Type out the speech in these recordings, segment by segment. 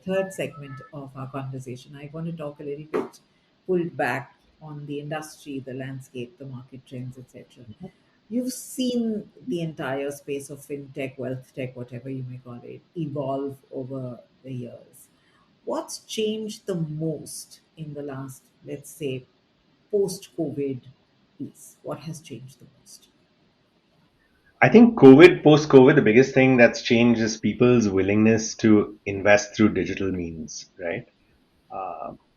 third segment of our conversation, I want to talk a little bit pulled back on the industry, the landscape, the market trends, etc. You've seen the entire space of fintech, wealth tech, whatever you may call it, evolve over the years. What's changed the most in the last, let's say, post COVID piece? What has changed the most? I think post COVID, the biggest thing that's changed is people's willingness to invest through digital means, right?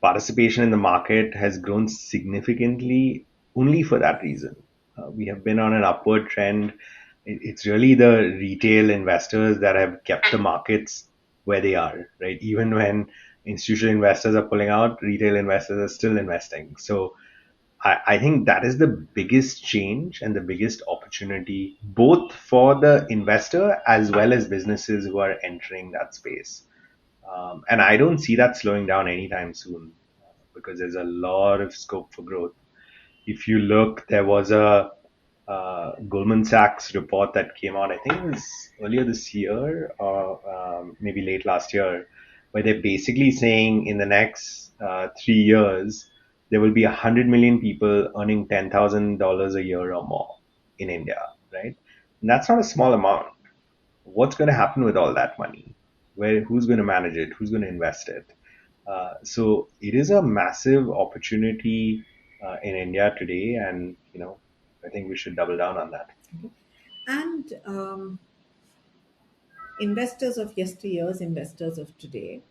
Participation in the market has grown significantly only for that reason. We have been on an upward trend. It's really the retail investors that have kept the markets where they are, right? Even when institutional investors are pulling out, retail investors are still investing. So I think that is the biggest change and the biggest opportunity, both for the investor as well as businesses who are entering that space. And I don't see that slowing down anytime soon because there's a lot of scope for growth. If you look, there was a Goldman Sachs report that came out, I think it was earlier this year or maybe late last year, where they're basically saying in the next 3 years, there will be 100 million people earning $10,000 a year or more in India, right? And that's not a small amount. What's going to happen with all that money? Who's going to manage it? Who's going to invest it? So it is a massive opportunity in India today, and I think we should double down on that. And investors of yesteryears, investors of today,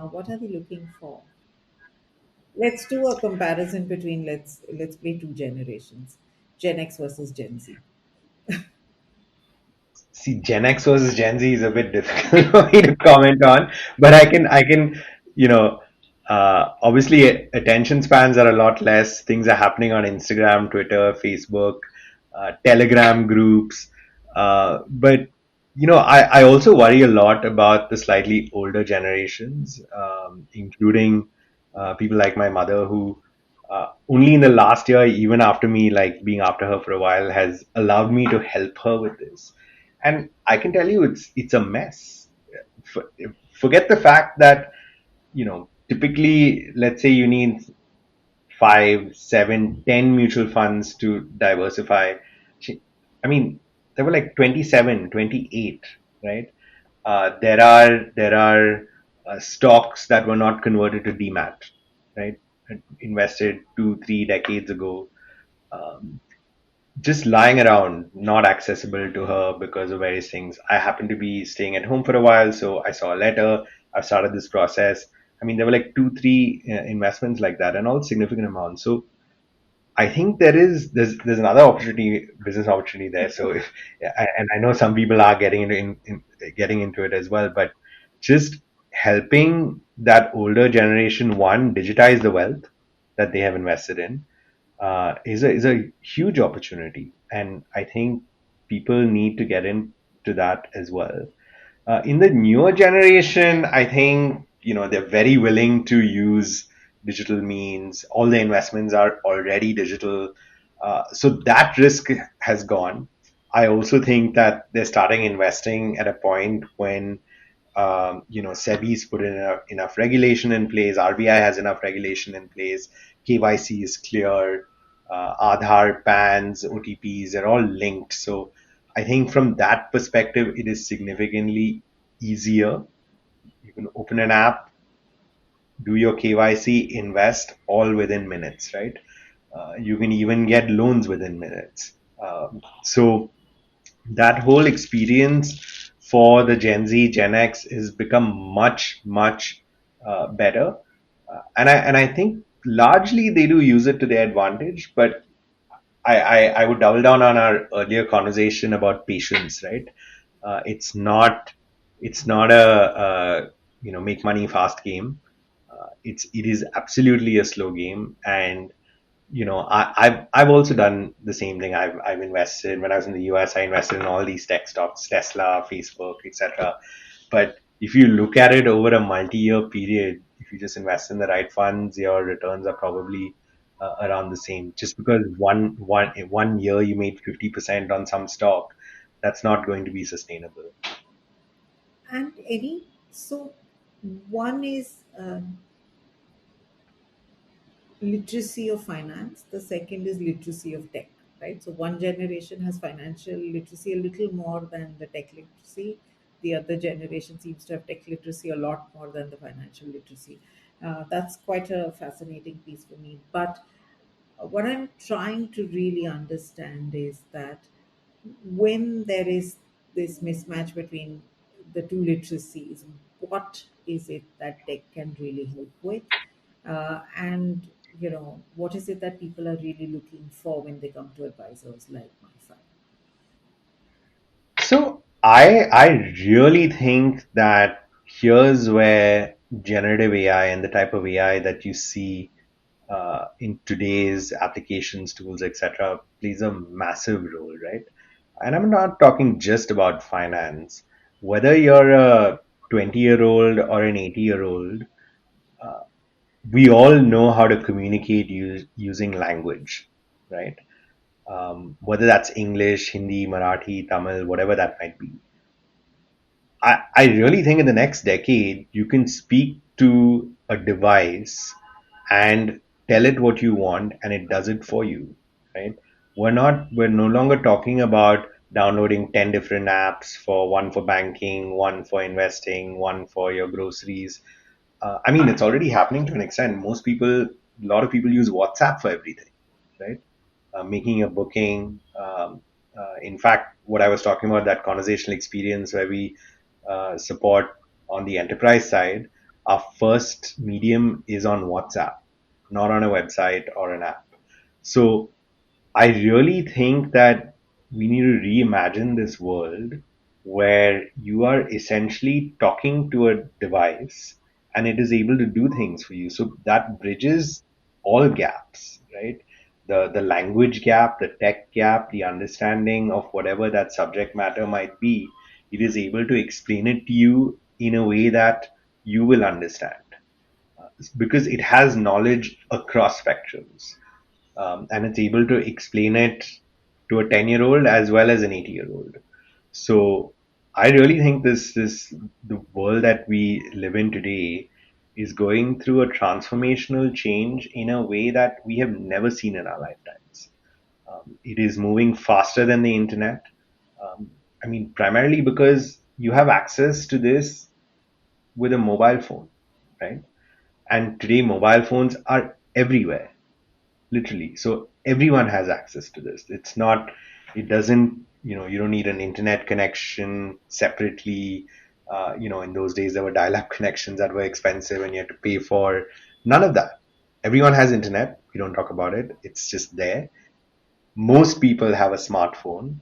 what are they looking for? Let's do a comparison between let's play two generations, Gen X versus Gen Z. See, Gen X versus Gen Z is a bit difficult for me to comment on, but I can, you know, obviously attention spans are a lot less. Things are happening on Instagram, Twitter, Facebook, Telegram groups. But I also worry a lot about the slightly older generations, including people like my mother, who only in the last year, even after me, like being after her for a while, has allowed me to help her with this. And I can tell you, it's a mess. For, Forget the fact that typically, let's say you need 5, 7, 10 mutual funds to diversify. I mean, there were like 27, 28, right? There are stocks that were not converted to demat, right? Invested 2, 3 decades ago, um, just lying around, not accessible to her because of various things. I happened to be staying at home for a while, so I saw a letter. I started this process. I mean, there were like 2, 3 investments like that, and all significant amounts. So I think there's another opportunity, business opportunity there. So if and I know some people are getting getting into it as well, but just helping that older generation one digitize the wealth that they have invested in is a huge opportunity, and I think people need to get into that as well. In the newer generation, I think they're very willing to use digital means. All the investments are already digital, so that risk has gone. I also think that they're starting investing at a point when SEBI's put in enough regulation in place, RBI has enough regulation in place, KYC is clear, Aadhaar, PANs, OTPs, they're all linked. So I think from that perspective, it is significantly easier. You can open an app, do your KYC, invest all within minutes, right? You can even get loans within minutes. So that whole experience for the Gen Z, Gen X has become much, much better. And I think largely they do use it to their advantage, but I would double down on our earlier conversation about patience, right? It's not a make money fast game. It is absolutely a slow game, and I've also done the same thing. I've invested when I was in the US. I invested in all these tech stocks, Tesla, Facebook, etc. But if you look at it over a multi-year period, if you just invest in the right funds, your returns are probably around the same. Just because one year you made 50% on some stock, that's not going to be sustainable. And any so One is literacy of finance, the second is literacy of tech, right? So one generation has financial literacy a little more than the tech literacy. The other generation seems to have tech literacy a lot more than the financial literacy. That's quite a fascinating piece for me. But what I'm trying to really understand is that when there is this mismatch between the two literacies, what is it that tech can really help with? And, what is it that people are really looking for when they come to advisors like myself? So I really think that here's where generative AI and the type of AI that you see in today's applications, tools, etc., plays a massive role, right? And I'm not talking just about finance. Whether you're a 20-year-old or an 80-year-old, we all know how to communicate using language, right? Whether that's English, Hindi, Marathi, Tamil, whatever that might be. I really think in the next decade, you can speak to a device and tell it what you want and it does it for you, right? We're no longer talking about downloading 10 different apps for one for banking, one for investing, one for your groceries. I mean, it's already happening to an extent. A lot of people use WhatsApp for everything, right? Making a booking. In fact, what I was talking about, that conversational experience where we support on the enterprise side, our first medium is on WhatsApp, not on a website or an app. So I really think that we need to reimagine this world where you are essentially talking to a device and it is able to do things for you. So that bridges all gaps, right? The language gap, the tech gap, the understanding of whatever that subject matter might be, it is able to explain it to you in a way that you will understand because it has knowledge across spectrums, and it's able to explain it to a 10-year-old as well as an 80-year-old. So I really think this the world that we live in today is going through a transformational change in a way that we have never seen in our lifetimes. It is moving faster than the internet. I mean, primarily because you have access to this with a mobile phone, right? And today, mobile phones are everywhere, literally. So everyone has access to this. It's not, it doesn't, you don't need an internet connection separately. In those days, there were dial up connections that were expensive and you had to pay for. None of that. Everyone has internet. We don't talk about it. It's just there. Most people have a smartphone,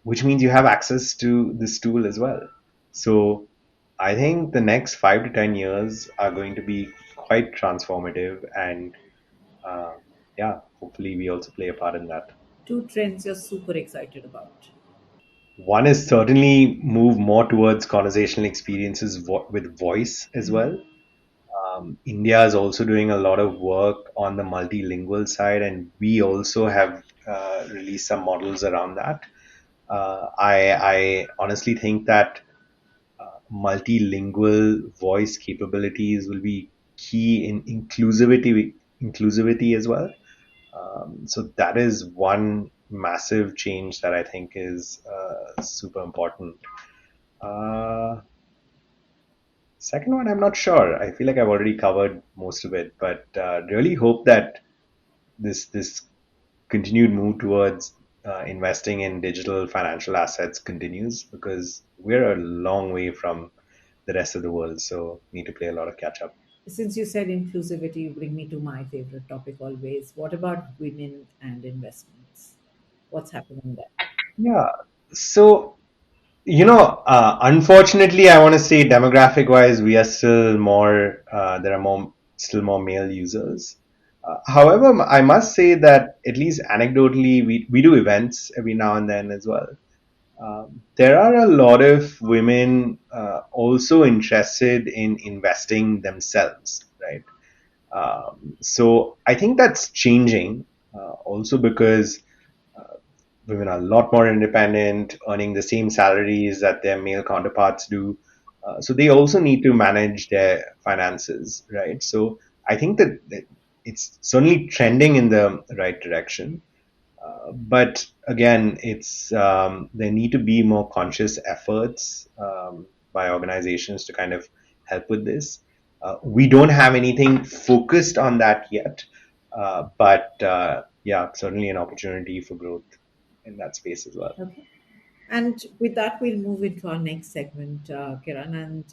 which means you have access to this tool as well. So I think the next 5 to 10 years are going to be quite transformative, and uh, yeah, hopefully we also play a part in that. Two trends you're super excited about. One is certainly move more towards conversational experiences with voice as Mhm. well. India is also doing a lot of work on the multilingual side, and we also have released some models around that. I honestly think that multilingual voice capabilities will be key in inclusivity as well. So that is one massive change that I think is super important. Uh, Second one, I'm not sure. I feel like I've already covered most of it, but really hope that this continued move towards investing in digital financial assets continues because we're a long way from the rest of the world. So need to play a lot of catch up. Since you said inclusivity, you bring me to my favorite topic always. What about women and investments? What's happening there? Yeah. So unfortunately, I want to say demographic wise, we are still more, there are still more male users. However, I must say that at least anecdotally, we do events every now and then as well. There are a lot of women also interested in investing themselves, right? So I think that's changing also because women are a lot more independent, earning the same salaries that their male counterparts do. So they also need to manage their finances, right? So I think that it's certainly trending in the right direction. But again, it's there need to be more conscious efforts by organizations to kind of help with this. We don't have anything focused on that yet, but yeah, certainly an opportunity for growth in that space as well. Okay. And with that, we'll move into our next segment, Kiran. And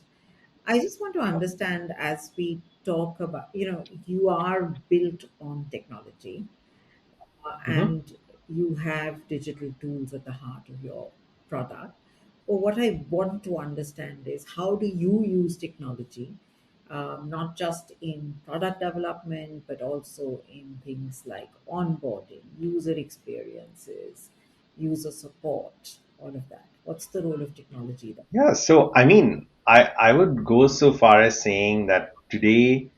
I just want to understand as we talk about, you are built on technology, Mm-hmm. and you have digital tools at the heart of your product. But what I want to understand is how do you use technology, not just in product development, but also in things like onboarding, user experiences, user support, all of that. What's the role of technology there? Yeah, so I mean, I would go so far as saying that today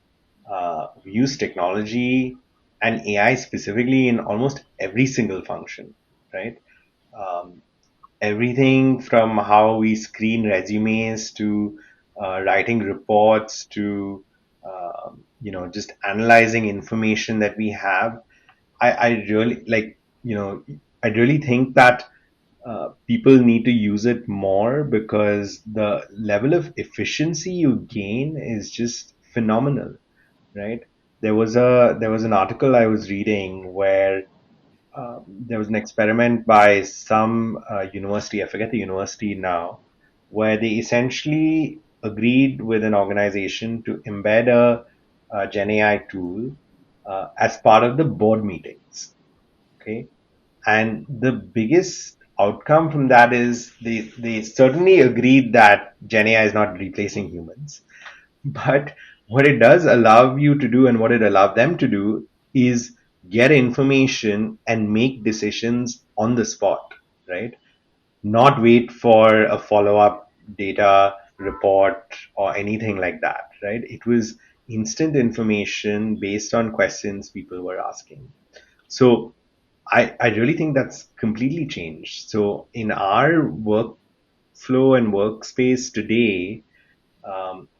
we use technology and AI specifically in almost every single function, right? Um, Everything from how we screen resumes to writing reports to just analyzing information that we have. I really like I really think that people need to use it more because the level of efficiency you gain is just phenomenal, right? There was an article I was reading where there was an experiment by some university, I forget the university now, where they essentially agreed with an organization to embed a Gen AI tool as part of the board meetings. Okay, and the biggest outcome from that is they certainly agreed that Gen AI is not replacing humans, but what it does allow you to do and what it allowed them to do is get information and make decisions on the spot, right? Not wait for a follow up data report or anything like that, right? It was instant information based on questions people were asking. So I really think that's completely changed. So in our workflow and workspace today,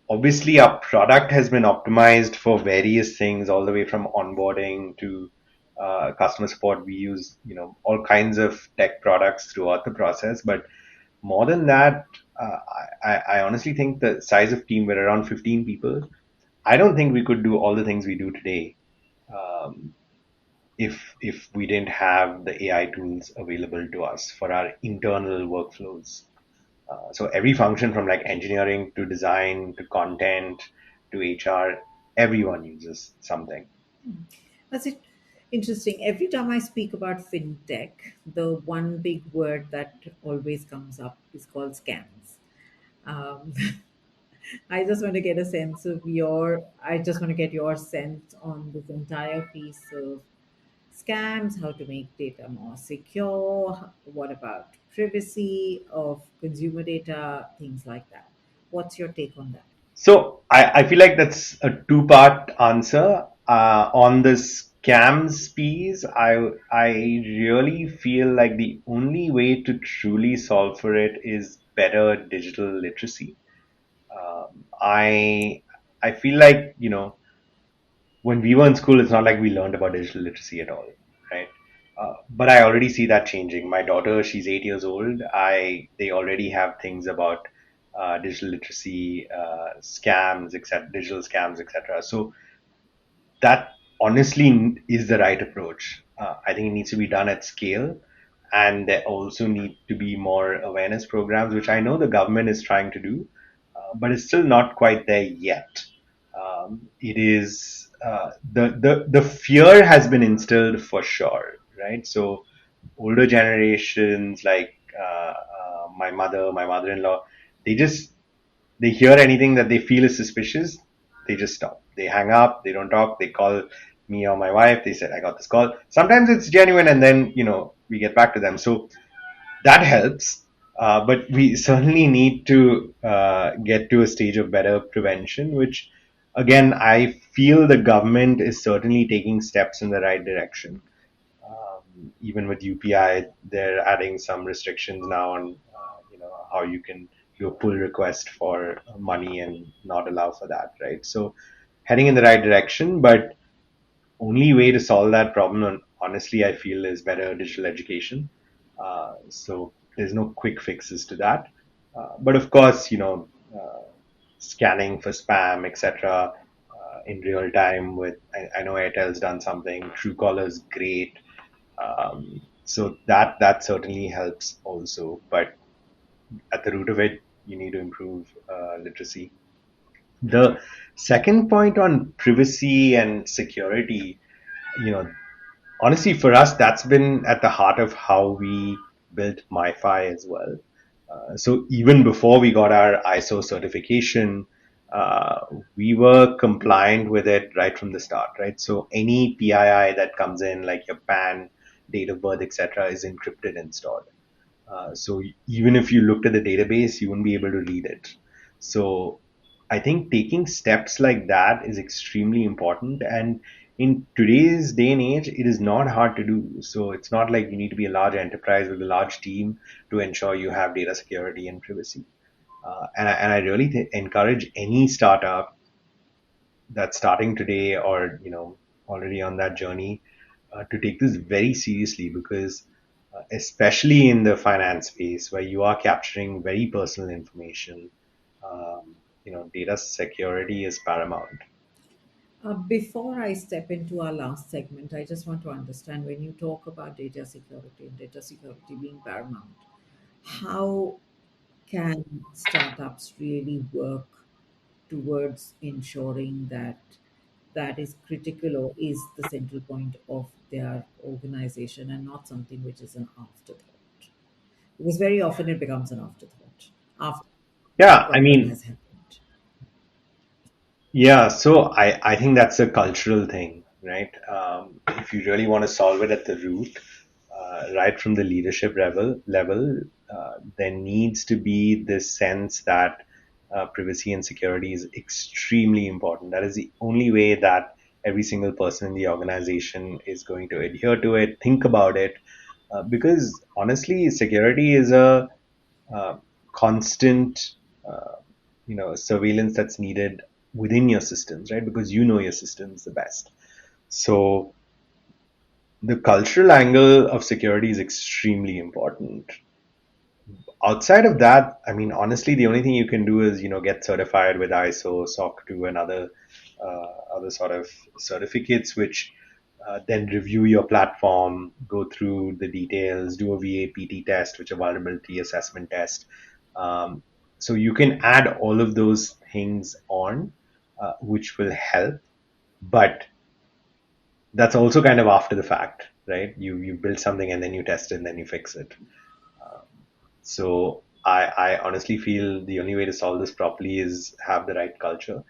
obviously, our product has been optimized for various things, all the way from onboarding to customer support. We use, all kinds of tech products throughout the process. But more than that, I honestly think the size of team, we're around 15 people. I don't think we could do all the things we do today um, if we didn't have the AI tools available to us for our internal workflows. So every function from like engineering to design to content to HR, everyone uses something. That's it. Interesting. Every time I speak about fintech, the one big word that always comes up is called scams. Um, I just want to get a sense of I just want to get your sense on this entire piece of scams, how to make data more secure, what about privacy of consumer data, things like that. What's your take on that? So I feel like that's a two-part answer. On the scams piece, I really feel like the only way to truly solve for it is better digital literacy. I feel like when we were in school, it's not like we learned about digital literacy at all, right? But I already see that changing. My daughter, she's 8 years old. They already have things about digital literacy, scams, etc., digital scams, etc. So that honestly is the right approach. I think it needs to be done at scale, and there also need to be more awareness programs, which I know the government is trying to do, but it's still not quite there yet. It is the fear has been instilled for sure, right? So older generations like my mother, my mother-in-law, they just they hear anything that they feel is suspicious, they just stop. They hang up, they don't talk, they call me or my wife, they said, I got this call. Sometimes it's genuine and then, we get back to them. So that helps. But we certainly need to get to a stage of better prevention, which again, I feel the government is certainly taking steps in the right direction. Even with UPI, they're adding some restrictions now on, how you can do a pull request for money and not allow for that, right? So heading in the right direction, but only way to solve that problem, honestly, I feel, is better digital education. So there's no quick fixes to that. But of course, scanning for spam, etc., in real time. I know Airtel's done something. Truecaller's great. So that certainly helps also. But at the root of it, you need to improve literacy. The second point on privacy and security, you know, honestly, for us, that's been at the heart of how we built MiFi as well. So even before we got our ISO certification, uh, we were compliant with it right from the start, right? So any PII that comes in, like your PAN, date of birth, etc., is encrypted and stored. So even if you looked at the database, you wouldn't be able to read it. So I think taking steps like that is extremely important. And in today's day and age, it is not hard to do. So it's not like you need to be a large enterprise with a large team to ensure you have data security and privacy. And I really encourage any startup that's starting today or already on that journey to take this very seriously because especially in the finance space where you are capturing very personal information, data security is paramount. Before I step into our last segment, I just want to understand when you talk about data security being paramount, how can startups really work towards ensuring that that is critical or is the central point of their organization and not something which is an afterthought? Because very often it becomes an afterthought after the Yeah, I problem mean, has happened. yeah, so I think that's a cultural thing, right? If you really want to solve it at the root, right from the leadership level, there needs to be this sense that privacy and security is extremely important. That is the only way that every single person in the organization is going to adhere to it, think about it, because honestly, security is a uh, constant uh, surveillance that's needed within your systems, right? Because you know your systems the best. So the cultural angle of security is extremely important. Outside of that, I mean, honestly, the only thing you can do is get certified with ISO, SOC 2, and other sort of certificates, which then review your platform, go through the details, do a VAPT test, which is a vulnerability assessment test. Um, so you can add all of those things on, which will help, but that's also kind of after the fact, right? You build something and then you test it and then you fix it. So I honestly feel the only way to solve this properly is have the right culture.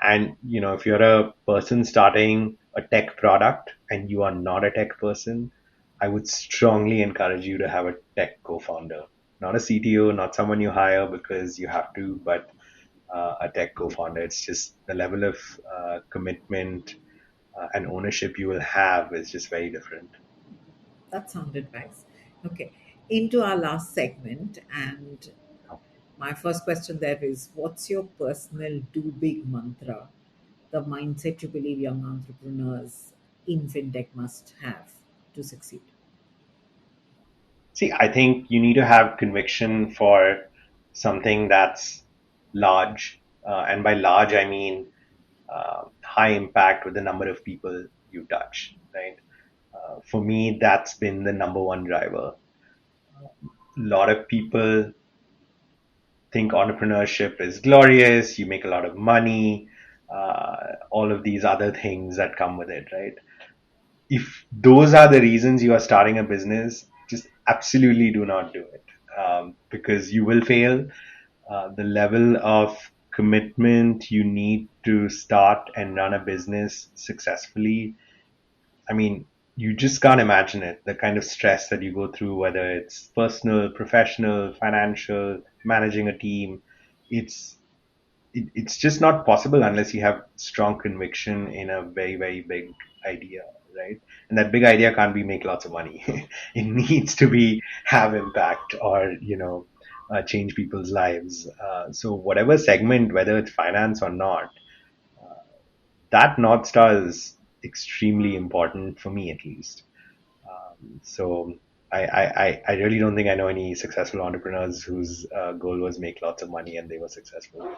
And if you're a person starting a tech product and you are not a tech person, I would strongly encourage you to have a tech co-founder, not a CTO, not someone you hire because you have to, but a tech co-founder. It's just the level of commitment and ownership you will have is just very different. That sounded nice. Okay, into our last segment. And my first question there is, what's your personal do big mantra, the mindset you believe young entrepreneurs in fintech must have to succeed? See, I think you need to have conviction for something that's large. And by large, I mean high impact with the number of people you touch, right? For me, that's been the number one driver. A lot of people think entrepreneurship is glorious, you make a lot of money, all of these other things that come with it, right? If those are the reasons you are starting a business, just absolutely do not do it because you will fail. The level of commitment you need to start and run a business successfully, I mean, you just can't imagine it. The kind of stress that you go through, whether it's personal, professional, financial, managing a team, it's it's just not possible unless you have strong conviction in a very very big idea, right? And that big idea can't be make lots of money. It needs to be have impact or change people's lives. So whatever segment, whether it's finance or not, that North Star is extremely important for me at least. So I really don't think I know any successful entrepreneurs whose goal was make lots of money and they were successful.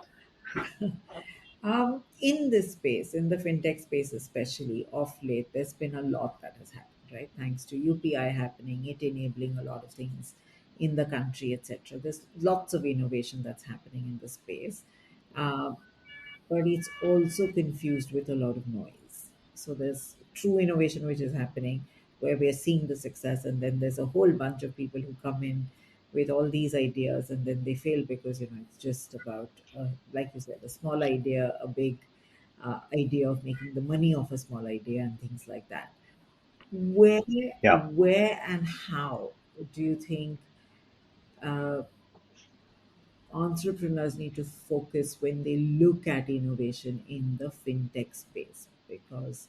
In this space, in the fintech space especially, of late, there's been a lot that has happened, right? Thanks to UPI happening, it enabling a lot of things in the country, etc. There's lots of innovation that's happening in the space. Uh, but it's also confused with a lot of noise. So there's true innovation which is happening where we're seeing the success, and then there's a whole bunch of people who come in with all these ideas and then they fail because it's just about like you said, a small idea, a big idea of making the money off a small idea and things like that. Where Yeah. where and how do you think uh, entrepreneurs need to focus when they look at innovation in the fintech space? Because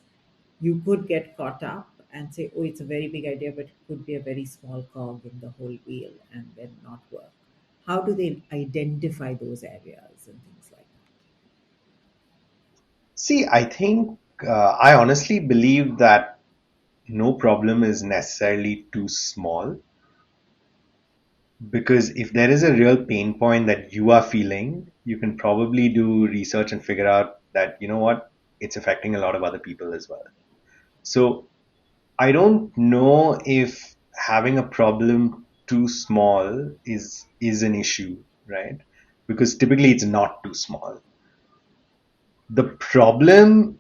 you could get caught up and say, oh, it's a very big idea, but it could be a very small cog in the whole wheel and then not work. How do they identify those areas and things like See, I think I honestly believe that no problem is necessarily too small, because if there is a real pain point that you are feeling, you can probably do research and figure out that, you know what, it's affecting a lot of other people as well. So I don't know if having a problem too small is an issue, right? Because typically it's not too small. The problem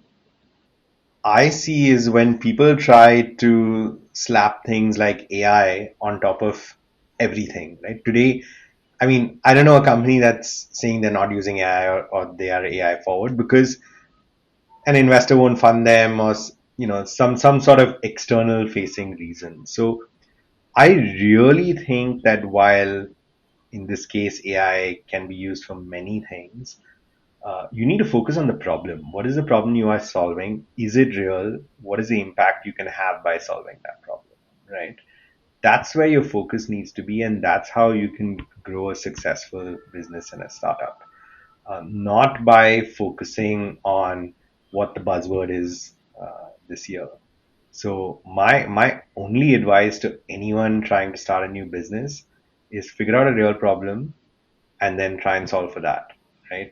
I see is when people try to slap things like AI on top of everything, right? Today, I mean, I don't know a company that's saying they're not using AI, or they are AI forward, because an investor won't fund them, or some sort of external facing reason. So I really think that while in this case AI can be used for many things, you need to focus on the problem. What is the problem you are solving? Is it real? What is the impact you can have by solving that problem? Right? That's where your focus needs to be, and that's how you can grow a successful business and a startup. Not by focusing on what the buzzword is this year. So my only advice to anyone trying to start a new business is figure out a real problem and then try and solve for that, right?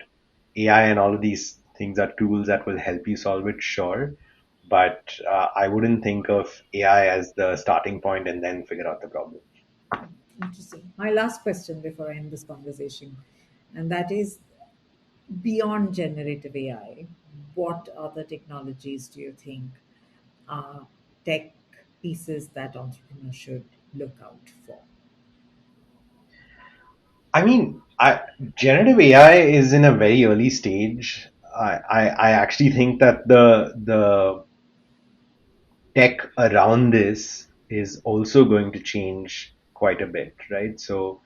AI and all of these things are tools that will help you solve it, sure, but I wouldn't think of AI as the starting point and then figure out the problem. that? Interesting. My last question before I end this conversation, and that is, beyond generative AI, what other technologies do you think are tech pieces that entrepreneurs should look out for? I mean, generative AI is in a very early stage. I actually think that the tech around this is also going to change quite a bit, right? So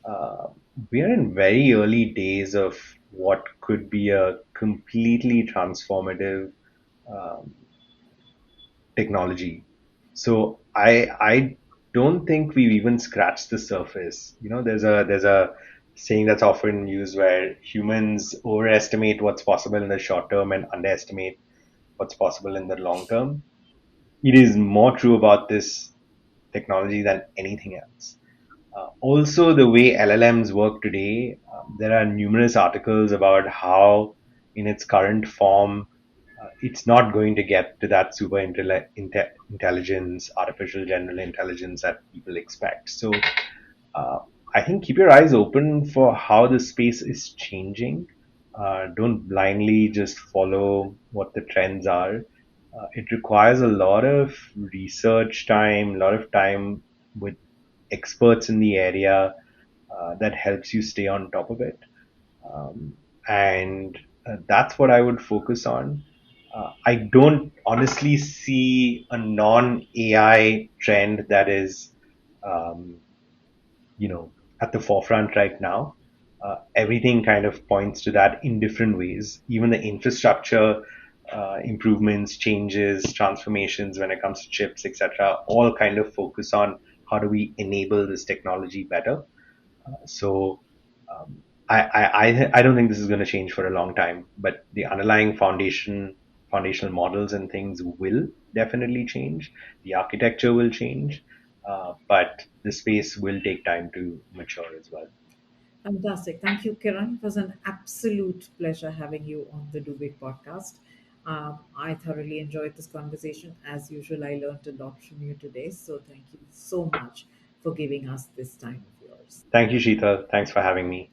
uh, we are in very early days of what could be a completely transformative um, technology. So I don't think we've even scratched the surface. There's a saying that's often used where humans overestimate what's possible in the short term and underestimate what's possible in the long term. It is more true about this technology than anything else. Also, the way LLMs work today, there are numerous articles about how, in its current form, it's not going to get to that super intelligence, artificial general intelligence that people expect. So, uh, I think keep your eyes open for how the space is changing. Don't blindly just follow what the trends are. It requires a lot of research time, a lot of time with experts in the area that helps you stay on top of it. Um, and that's what I would focus on. I don't honestly see a non AI trend that is, um, you know, at the forefront right now. Everything kind of points to that in different ways. Even the infrastructure improvements, changes, transformations when it comes to chips, etc., all kind of focus on how do we enable this technology better. So I don't think this is going to change for a long time, but the underlying foundational models and things will definitely change. The architecture will change, but the space will take time to mature as well. Fantastic. Thank you, Kiran. It was an absolute pleasure having you on the Do Big podcast. I thoroughly enjoyed this conversation. As usual, I learned a lot from you today. So thank you so much for giving us this time of yours. Thank you, Sheetal. Thanks for having me.